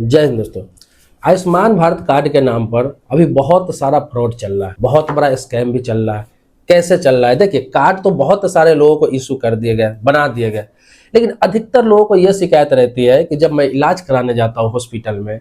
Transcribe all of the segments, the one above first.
जय हिंद दोस्तों। आयुष्मान भारत कार्ड के नाम पर अभी बहुत सारा फ्रॉड चल रहा है, बहुत बड़ा स्कैम भी चल रहा है। कैसे चल रहा है? देखिए, कार्ड तो बहुत सारे लोगों को इशू कर दिए गए, बना दिए गए, लेकिन अधिकतर लोगों को यह शिकायत रहती है कि जब मैं इलाज कराने जाता हूँ हॉस्पिटल में,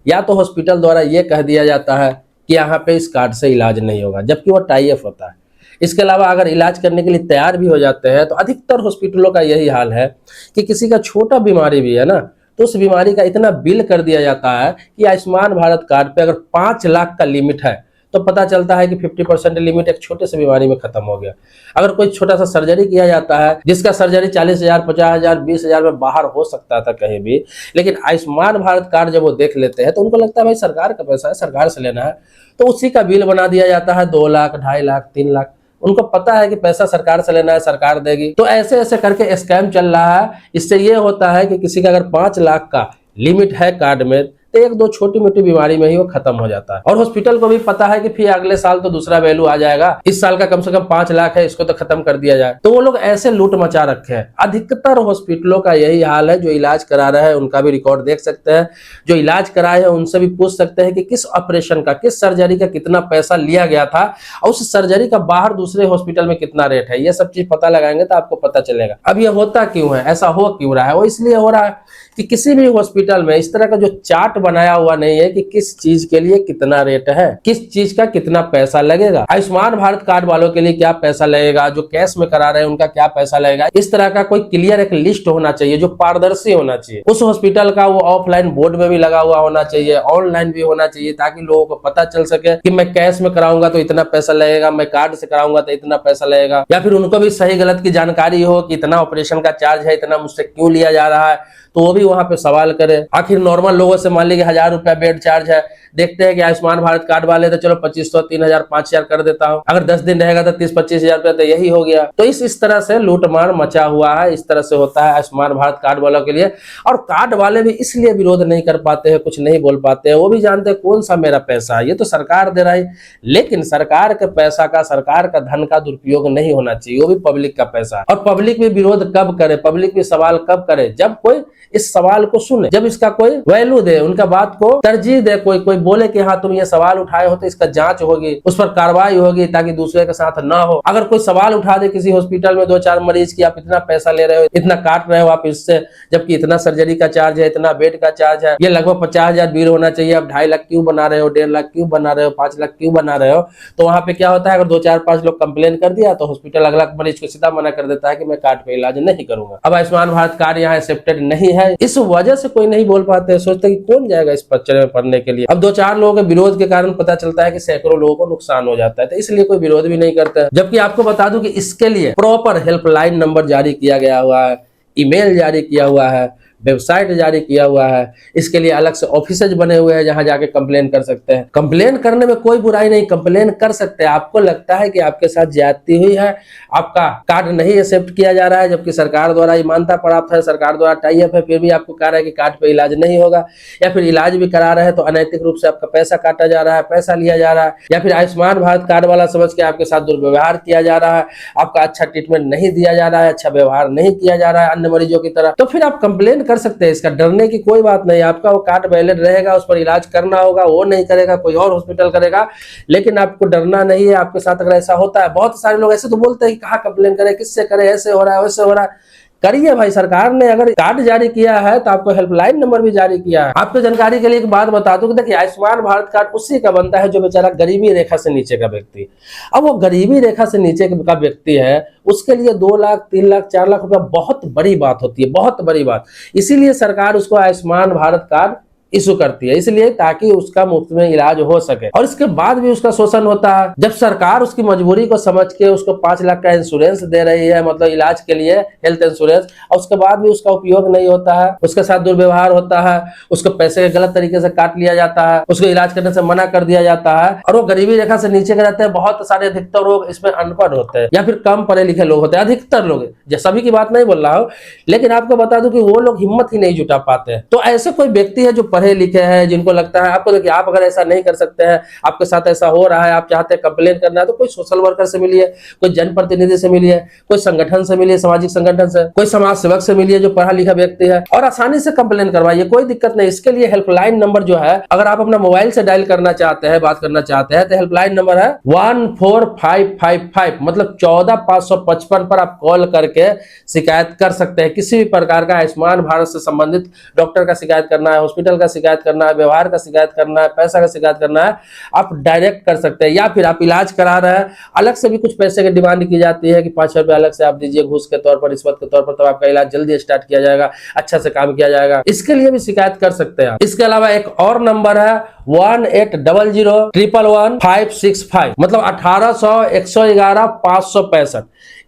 या तो हॉस्पिटल द्वारा ये कह दिया जाता है कि यहाँ पे इस कार्ड से इलाज नहीं होगा, जबकि वो टाई अप होता है। इसके अलावा अगर इलाज करने के लिए तैयार भी हो जाते हैं तो अधिकतर हॉस्पिटलों का यही हाल है कि किसी का छोटा बीमारी भी है ना, तो उस बीमारी का इतना बिल कर दिया जाता है कि आयुष्मान भारत कार्ड पे अगर 5 लाख का लिमिट है तो पता चलता है कि 50% लिमिट एक छोटे से बीमारी में खत्म हो गया। अगर कोई छोटा सा सर्जरी किया जाता है जिसका सर्जरी 40,000, 50,000, 20,000 में बाहर हो सकता था कहीं भी, लेकिन आयुष्मान भारत कार्ड जब वो देख लेते हैं तो उनको लगता है भाई सरकार का पैसा है, सरकार से लेना है, तो उसी का बिल बना दिया जाता है 2 लाख, 2.5 लाख, 3 लाख। उनको पता है कि पैसा सरकार से लेना है, सरकार देगी। तो ऐसे ऐसे करके स्कैम चल रहा है। इससे ये होता है कि किसी का अगर 5 लाख का लिमिट है कार्ड में तो एक दो छोटी मोटी बीमारी में ही वो खत्म हो जाता है, और हॉस्पिटल को भी पता है कि फिर अगले साल तो दूसरा वैल्यू आ जाएगा, इस साल का कम से कम 5 लाख है, इसको तो खत्म कर दिया जाए। तो वो लोग ऐसे लूट मचा रखे हैं। अधिकतर हॉस्पिटलों का यही हाल है। जो इलाज करा रहे हैं उनका भी रिकॉर्ड देख सकते हैं, जो इलाज कराए हैं उनसे भी पूछ सकते हैं कि किस ऑपरेशन का, किस सर्जरी का कितना पैसा लिया गया था, और उस सर्जरी का बाहर दूसरे हॉस्पिटल में कितना रेट है। ये सब चीज पता लगाएंगे तो आपको पता चलेगा। अब ये होता क्यों है, ऐसा हो क्यों रहा है? वो इसलिए हो रहा है कि किसी भी हॉस्पिटल में इस तरह का जो चार्ट बनाया हुआ नहीं है कि किस चीज के लिए कितना रेट है, किस चीज का कितना पैसा लगेगा। आयुष्मान भारत कार्ड वालों के लिए क्या पैसा लगेगा, जो कैश में करा रहे हैं उनका क्या पैसा लगेगा, इस तरह का कोई क्लियर एक लिस्ट होना चाहिए जो पारदर्शी होना चाहिए। उस हॉस्पिटल का वो ऑफलाइन बोर्ड में भी लगा हुआ होना चाहिए, ऑनलाइन भी होना चाहिए, ताकि लोगों को पता चल सके कि मैं कैश में कराऊंगा तो इतना पैसा लगेगा, मैं कार्ड से कराऊंगा तो इतना पैसा लगेगा। या फिर उनको भी सही गलत की जानकारी हो कि इतना ऑपरेशन का चार्ज है, इतना मुझसे क्यों लिया जा रहा है, तो वो भी वहां पे सवाल करे। आखिर नॉर्मल लोगों से मान लीजिए 1,000 रुपया बेड चार्ज है, देखते हैं कि आयुष्मान भारत कार्ड वाले तो चलो 2,500, 3,000, 5,000 कर देता हूं, अगर 10 दिन रहेगा तो 30-25,000 रुपया तो यही हो गया। तो इस तरह से लूटमार मचा हुआ है। इस तरह से होता है आयुष्मान भारत कार्ड वालों के लिए। और कार्ड वाले भी इसलिए विरोध नहीं कर पाते हैं, कुछ नहीं बोल पाते हैं। वो भी जानते हैं कौन सा मेरा पैसा है, ये तो सरकार दे रहा है, लेकिन सरकार के पैसा का, सरकार का धन का दुरुपयोग नहीं होना चाहिए। वो भी पब्लिक का पैसा है। और पब्लिक भी विरोध कब करे, पब्लिक भी सवाल कब करे, जब कोई इस सवाल को सुने, जब इसका कोई वैल्यू दे, उनका बात को तरजीह दे। कोई बोले कि हाँ तुम ये सवाल उठाए हो तो इसका जांच होगी, उस पर कार्रवाई होगी, ताकि दूसरे के साथ ना हो। अगर कोई सवाल उठा दे किसी हॉस्पिटल में 2-4 मरीज की, आप इतना पैसा ले रहे हो, इतना काट रहे हो आप इससे, जबकि इतना सर्जरी का चार्ज है, इतना बेड का चार्ज है, ये लगभग 50,000 बिल होना चाहिए, आप 2.5 लाख क्यों बना रहे हो, 1.5 लाख क्यों बना रहे हो, 5 लाख क्यों बना रहे हो। तो वहां पे क्या होता है, अगर 2-4-5 लोग कंप्लेन कर दिया तो हॉस्पिटल अगला मरीज को सीधा मना कर देता है कि मैं कार्ड पे इलाज नहीं करूंगा। अब आयुष्मान भारत कार्ड यहाँ एक्सेप्टेड नहीं है, इस वजह से कोई नहीं बोल पाते, सोचते कि कौन जाएगा इस पर्चे में पढ़ने के लिए। अब 2-4 लोगों के विरोध के कारण पता चलता है कि सैकड़ों लोगों को नुकसान हो जाता है, तो इसलिए कोई विरोध भी नहीं करता है। जबकि आपको बता दूं कि इसके लिए प्रॉपर हेल्पलाइन नंबर जारी किया गया हुआ है, ईमेल जारी किया हुआ है, वेबसाइट जारी किया हुआ है। इसके लिए अलग से ऑफिसेज बने हुए हैं जहां जाके कंप्लेन कर सकते हैं। कंप्लेन करने में कोई बुराई नहीं, कंप्लेन कर सकते हैं। आपको लगता है कि आपके साथ ज्यादती हुई है, आपका कार्ड नहीं एक्सेप्ट किया जा रहा है, जबकि सरकार द्वारा ये मान्यता प्राप्त है, सरकार द्वारा टाई अप है, फिर भी आपको कह रहा है कि कार्ड पे इलाज नहीं होगा, या फिर इलाज भी करा रहे हैं तो अनैतिक रूप से आपका पैसा काटा जा रहा है, पैसा लिया जा रहा है, या फिर आयुष्मान भारत कार्ड वाला समझ के आपके साथ दुर्व्यवहार किया जा रहा है, आपका अच्छा ट्रीटमेंट नहीं दिया जा रहा है, अच्छा व्यवहार नहीं किया जा रहा है अन्य मरीजों की तरह, तो फिर आप कंप्लेन कर सकते हैं। इसका डरने की कोई बात नहीं। आपका वो कार्ड वैलिड रहेगा, उस पर इलाज करना होगा, वो नहीं करेगा कोई और हॉस्पिटल करेगा, लेकिन आपको डरना नहीं है। आपके साथ अगर ऐसा होता है, बहुत सारे लोग ऐसे तो बोलते हैं कि कहाँ कंप्लेन करें, किससे करें, ऐसे हो रहा है वैसे हो रहा है। करिए भाई, सरकार ने अगर कार्ड जारी किया है तो आपको हेल्पलाइन नंबर भी जारी किया है। आपको जानकारी के लिए एक बात बता दूं कि देखिए, आयुष्मान भारत कार्ड उसी का बनता है जो बेचारा गरीबी रेखा से नीचे का व्यक्ति। अब वो गरीबी रेखा से नीचे का व्यक्ति है, उसके लिए 2 लाख, 3 लाख, 4 लाख रुपया बहुत बड़ी बात होती है, बहुत बड़ी बात। इसीलिए सरकार उसको आयुष्मान भारत कार्ड इशू करती है, इसलिए ताकि उसका मुफ्त में इलाज हो सके। और इसके बाद भी उसका शोषण होता है। जब सरकार उसकी मजबूरी को समझ के उसको 5 लाख का इंश्योरेंस दे रही है, मतलब इलाज के लिए हेल्थ इंश्योरेंस, और उसके बाद भी उसका उपयोग नहीं होता है, उसके साथ दुर्व्यवहार होता है, उसको पैसे गलत तरीके से काट लिया जाता है, उसको इलाज करने से मना कर दिया जाता है, और वो गरीबी रेखा से नीचे के रहते हैं। बहुत सारे अधिकतर लोग इसमें अनपढ़ होते हैं या फिर कम पढ़े लिखे लोग होते हैं। अधिकतर लोग, सभी की बात नहीं बोल रहा हूं, लेकिन आपको बता दूं कि वो लोग हिम्मत ही नहीं जुटा पाते हैं। तो ऐसे कोई व्यक्ति है जो पढ़े पढ़े लिखे हैं, जिनको लगता है आपको, देखिए आप अगर ऐसा नहीं कर सकते हैं, आपके साथ ऐसा हो रहा है, आप चाहते हैं कंप्लेन करना है, तो कोई सोशल वर्कर से मिलिए, कोई जनप्रतिनिधि से मिलिए, कोई संगठन से मिलिए, सामाजिक संगठन से, कोई समाज सेवक से मिलिए जो पढ़ा लिखा व्यक्ति है, और आसानी से कंप्लेन करवाइए, कोई दिक्कत नहीं। इसके लिए हेल्पलाइन नंबर जो है, अगर आप अपना मोबाइल से डायल करना चाहते हैं, बात करना चाहते हैं, तो हेल्पलाइन नंबर है 14555, मतलब 14555 पर आप कॉल करके शिकायत कर सकते हैं। किसी भी प्रकार का आयुष्मान भारत से संबंधित, डॉक्टर का शिकायत करना है, हॉस्पिटल का शिकायत करना है, व्यवहार का शिकायत करना है, पैसा का शिकायत करना है, आप डायरेक्ट कर सकते हैं। या फिर आप इलाज करा रहे हैं, अलग से भी कुछ पैसे की डिमांड की जाती है कि 5 रुपए अलग से आप दीजिए घूस के तौर पर, रिश्वत के तौर पर, तो आपका इलाज जल्दी स्टार्ट किया जाएगा, अच्छा से काम किया जाएगा। इसके लिए भी शिकायत कर सकते हैं। इसके अलावा एक और नंबर है 1800111565, मतलब 1800-111-565।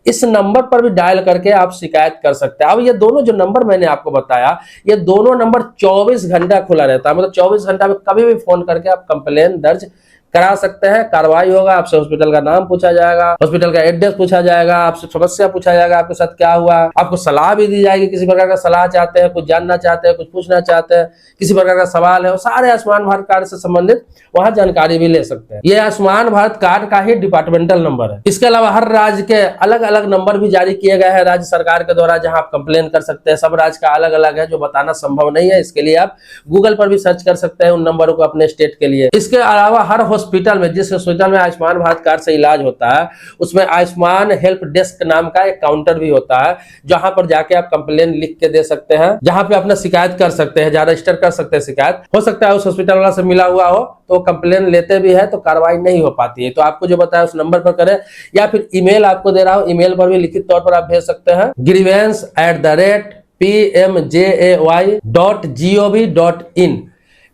इस नंबर पर भी डायल करके आप शिकायत कर सकते हैं। अब ये दोनों जो नंबर मैंने आपको बताया, ये दोनों नंबर 24 घंटा खुला रहता है, मतलब 24 घंटा में कभी भी फोन करके आप कंप्लेन दर्ज करा सकते हैं। कार्रवाई होगा, आपसे हॉस्पिटल का नाम पूछा जाएगा, हॉस्पिटल का एड्रेस पूछा जाएगा, आपसे समस्या पूछा जाएगा, आपके साथ क्या हुआ, आपको सलाह भी दी जाएगी। किसी प्रकार का सलाह चाहते हैं, कुछ जानना चाहते हैं, कुछ पूछना चाहते हैं, किसी प्रकार का सवाल है, वो सारे आयुष्मान भारत कार्ड से संबंधित वहां जानकारी भी ले सकते हैं। ये आयुष्मान भारत कार्ड का ही डिपार्टमेंटल नंबर है। इसके अलावा हर राज्य के अलग अलग नंबर भी जारी किए गए हैं राज्य सरकार के द्वारा, जहां आप कंप्लेन कर सकते हैं। सब राज्य का अलग अलग है, जो बताना संभव नहीं है। इसके लिए आप गूगल पर भी सर्च कर सकते हैं उन नंबरों को अपने स्टेट के लिए। इसके अलावा हर हॉस्पिटल में, जिस हॉस्पिटल में आयुष्मान भारत कार्ड से इलाज होता है, उसमें आयुष्मान हेल्प डेस्क नाम का एक काउंटर भी होता है, जहां पर जाके आप कंप्लेन लिख के दे सकते हैं, जहां पे अपना शिकायत कर सकते हैं, जहां रजिस्टर कर सकते हैं शिकायत। हो सकता है उस हॉस्पिटल वाला से मिला हुआ हो तो कंप्लेन लेते भी है तो कार्रवाई नहीं हो पाती है। तो आपको जो बताया उस नंबर पर करें, या फिर ईमेल आपको दे रहा हूं, ईमेल पर भी लिखित तौर पर आप भेज सकते हैं, grievance@pmjay.gov.in।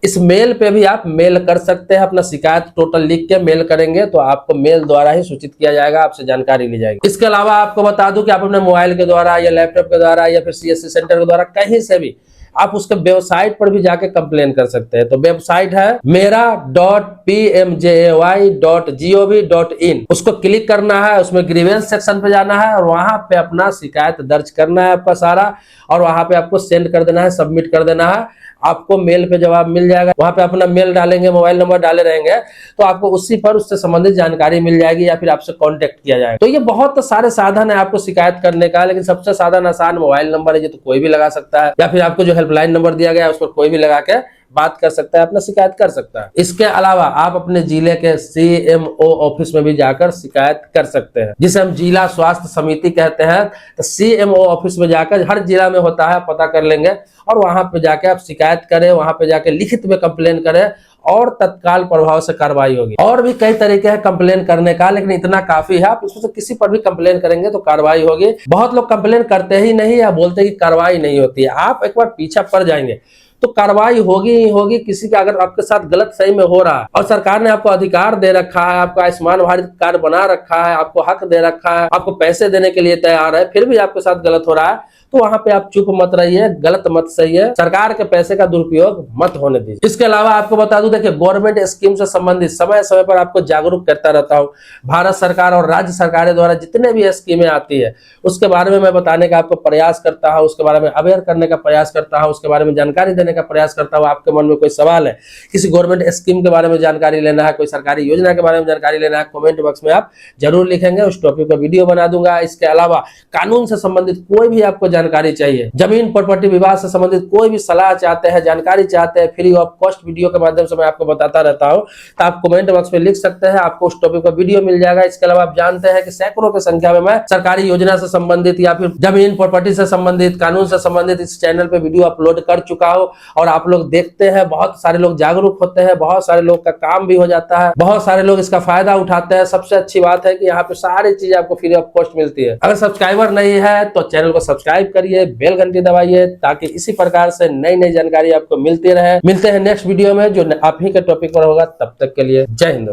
इस मेल पे भी आप मेल कर सकते हैं, अपना शिकायत टोटल लिख के मेल करेंगे तो आपको मेल द्वारा ही सूचित किया जाएगा, आपसे जानकारी ली जाएगी। इसके अलावा आपको बता दूं कि आप अपने मोबाइल के द्वारा या लैपटॉप के द्वारा या फिर सीएससी सेंटर के द्वारा कहीं से भी आप उसके वेबसाइट पर भी जाके कंप्लेन कर सकते हैं। तो वेबसाइट है mera.pmjay.gov.in। उसको क्लिक करना है, उसमें ग्रीवेंस सेक्शन पे जाना है और वहां पे अपना शिकायत दर्ज करना है आपका सारा, और वहां पे आपको सेंड कर देना है, सबमिट कर देना है। आपको मेल पे जवाब मिल जाएगा। वहां पे अपना मेल डालेंगे, मोबाइल नंबर डाले रहेंगे तो आपको उसी पर उससे संबंधित जानकारी मिल जाएगी या फिर आपसे कांटेक्ट किया जाएगा। तो ये बहुत सारे साधन है आपको शिकायत करने का, लेकिन सबसे साधन आसान मोबाइल नंबर है, ये तो कोई भी लगा सकता है, या फिर आपको जो हेल्पलाइन नंबर दिया गया है उस पर कोई भी लगा के बात कर सकता है, अपना शिकायत कर सकता है। इसके अलावा आप अपने जिले के सीएमओ ऑफिस में भी जाकर शिकायत कर सकते हैं, जिसे हम जिला स्वास्थ्य समिति कहते हैं। तो सीएमओ ऑफिस में जाकर, हर जिला में होता है, पता कर लेंगे और वहां पे जाके आप शिकायत करें, वहां पे जाके लिखित में कंप्लेन करें और तत्काल प्रभाव से कार्रवाई होगी। और भी कई तरीके हैं कंप्लेन करने का, लेकिन इतना काफी है। आप इसमें से किसी पर भी कंप्लेन करेंगे तो कार्रवाई होगी। बहुत लोग कंप्लेन करते ही नहीं या बोलते हैं कि कार्रवाई नहीं होती है। आप एक बार पीछा पड़ जाएंगे तो कार्रवाई होगी ही होगी। किसी का अगर आपके साथ गलत सही में हो रहा है और सरकार ने आपको अधिकार दे रखा है, आपको आयुष्मान भारत कार्ड बना रखा है, आपको हक दे रखा है, आपको पैसे देने के लिए तैयार है, फिर भी आपके साथ गलत हो रहा है, तो वहां पे आप चुप मत रहिए, गलत मत सहिए, सरकार के पैसे का दुरुपयोग मत होने दीजिए। इसके अलावा आपको बता दूं, देखिए गवर्नमेंट स्कीम से संबंधित समय समय पर आपको जागरूक करता रहता हूं। भारत सरकार और राज्य सरकारें द्वारा जितने भी स्कीमें आती है उसके बारे में मैं बताने का आपको प्रयास करता हूं, उसके बारे में अवेयर करने का प्रयास करता हूं, उसके बारे में जानकारी देने का प्रयास करता हूं। आपके मन में कोई सवाल है, किसी गवर्नमेंट स्कीम के बारे में जानकारी लेना है, कोई सरकारी योजना के बारे में जानकारी लेना है, कमेंट बॉक्स में आप जरूर लिखेंगे, उस टॉपिक पर वीडियो बना दूंगा। इसके अलावा कानून से संबंधित कोई भी आपको जानकारी चाहिए, जमीन प्रॉपर्टी विवाद से संबंधित कोई भी सलाह चाहते हैं, जानकारी चाहते हैं, फ्री ऑफ कॉस्ट वीडियो के माध्यम से मैं आपको बताता रहता हूं, तो आप कमेंट बॉक्स में लिख सकते हैं, आपको उस टॉपिक पर वीडियो मिल जाएगा। इसके अलावा आप जानते हैं कि सैकड़ों की संख्या में मैं सरकारी योजना से संबंधित या फिर जमीन प्रॉपर्टी से संबंधित, कानून से संबंधित इस चैनल पे वीडियो अपलोड कर चुका हूं और आप लोग देखते हैं। बहुत सारे लोग जागरूक होते हैं, बहुत सारे लोग का काम भी हो जाता है, बहुत सारे लोग इसका फायदा उठाते हैं। सबसे अच्छी बात है कि यहाँ पे सारी चीजें आपको फ्री ऑफ कॉस्ट मिलती है। अगर सब्सक्राइबर नहीं है तो चैनल को सब्सक्राइब करिए, बेल घंटी दबाइए, ताकि इसी प्रकार से नई नई जानकारी आपको मिलती रहे। मिलते हैं नेक्स्ट वीडियो में जो आप ही के टॉपिक पर होगा। तब तक के लिए जय हिंद।